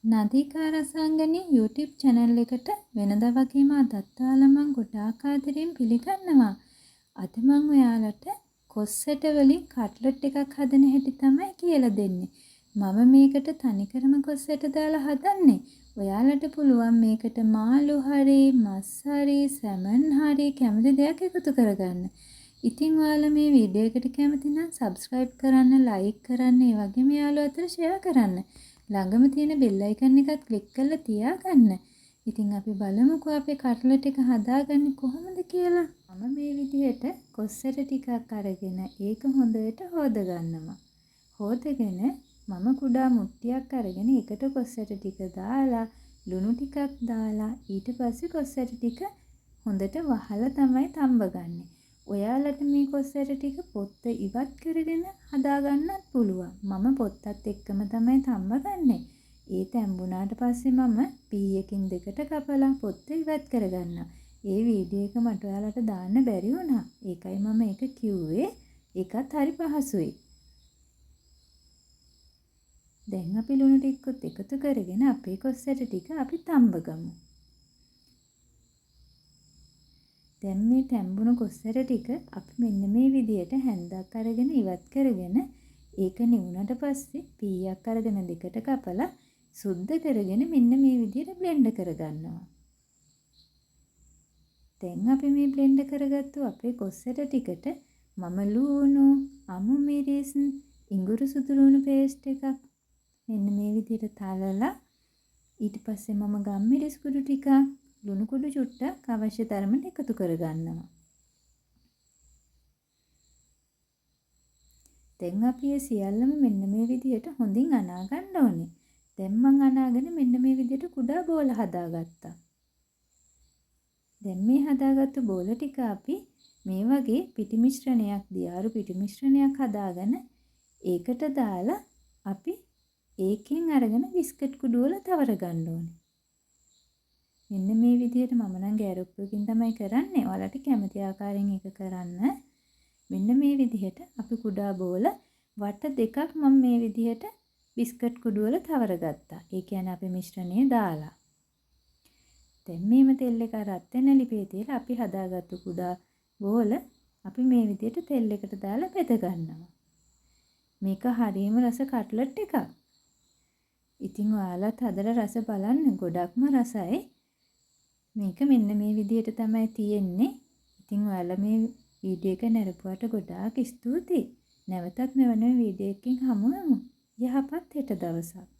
නදීකා රසාංගනී YouTube channel එකට වෙනදා වගේම අදත් ඔයාලා මම ගොඩාක් ආදරෙන් පිළිගන්නවා. අද මම ඔයාලට කොස්සට වලින් කට්ලට් එකක් හදන හැටි තමයි කියලා දෙන්නේ. මම මේකට තනිකරම කොස්සට දාලා හදන්නේ. ඔයාලට පුළුවන් මේකට මාළු හරි, මස් හරි, සැමන් හරි කැමති දෙයක් එකතු කරගන්න. ඉතින් ඔයාලා මේ වීඩියෝ එකට කැමති නම් subscribe කරන්න, like කරන්න, ඒ වගේම යාළුවෝ අතර share කරන්න. ළඟම තියෙන bell icon එකත් click කරලා තියාගන්න. ඉතින් අපි බලමුකෝ අපේ කට්ලට් එක හදාගන්නේ කොහොමද කියලා. මම මේ විදිහට කොස්සට ටිකක් අරගෙන ඒක හොඳට හොදගන්නවා. හොදගෙන මම කුඩා මුට්ටියක් අරගෙන ඒකට කොස්සට ටික දාලා ලුණු ටිකක් දාලා ඊට පස්සේ කොස්සට ටික හොඳට වහලා තමයි තඹගන්නේ. ඔයාලට මේ කොස්සට ටික පොත්ත ඉවත් කරගෙන හදාගන්නත් පුළුවන්. මම පොත්තත් එක්කම තමයි තඹගන්නේ. ඒ තැඹුණාට පස්සේ මම පීයකින් දෙකට කපලා පොත්ත ඉවත් කරගන්නවා. ඒ වීඩියෝ එක මට ඔයාලට දාන්න බැරි වුණා. ඒකයි මම ඒක කිව්වේ. ඒකත් හරි පහසුයි. දැන් අපි ලුණු ටිකත් එකතු කරගෙන අපේ කොස්සට ටික අපි තඹගමු. දැන් මේ තැඹුණු කොස්සට ටික අපි මෙන්න මේ විදියට හැන්දක් අරගෙන ඉවත් කරගෙන ඒක නිවුණට පස්සේ පීයක් අරගෙන දෙකට කපලා සුද්ධ කරගෙන මෙන්න මේ විදියට බ්ලෙන්ඩ් කරගන්නවා. දැන් අපි මේ බ්ලෙන්ඩ් කරගත්තු අපේ කොස්සට ටිකට මම ලුණු, අමු මිරිස්, ඉඟුරු සුදුලුණු පේස්ට් එකක් මෙන්න මේ විදියට තලලා ඊට පස්සේ මම ගම්මිරිස් කුඩු ටිකක් ලුණු කුඩු චුට්ටක් අවශ්‍ය තරමට එකතු කරගන්නවා. දැන් අපි මේ සියල්ලම මෙන්න මේ විදිහට හොඳින් අනා ගන්න ඕනේ. දැන් මම අනාගෙන මෙන්න මේ විදිහට කුඩා බෝල හදාගත්තා. දැන් මේ හදාගත්තු බෝල ටික අපි මේ වගේ පිටි මිශ්‍රණයක් දියාරු පිටි මිශ්‍රණයක් හදාගෙන ඒකට දාලා අපි ඒකෙන් අරගෙන බිස්කට් කුඩු වල තවර ගන්න ඕනේ. මෙන්න මේ විදිහට මම නම් ගෑරුප්පුවකින් තමයි කරන්නේ. ඔයාලට කැමති ආකාරයෙන් ඒක කරන්න. මෙන්න මේ විදිහට අපි කුඩා බෝල වට දෙකක් මම මේ විදිහට බිස්කට් කුඩු වල තවර ගත්තා. ඒ කියන්නේ අපි මිශ්‍රණය දාලා. දැන් මේම තෙල් එක රත් වෙන ලිපේ තියලා අපි හදාගත්තු කුඩා බෝල අපි මේ විදිහට තෙල් එකට දාලා බෙද ගන්නවා. මේක හරියම රස කට්ලට් එකක්. ඉතින් ඔයාලත් හදලා රස බලන්න. ගොඩක්ම රසයි. මේක මෙන්න මේ විදිහට තමයි තියෙන්නේ. ඉතින් ඔයාලා මේ වීඩියෝ එක නරඹුවට ගොඩාක් ස්තුතියි. නැවතත් මෙවැනි වීඩියෝ එකකින් හමු වෙමු. යහපත් හෙට දවසක්.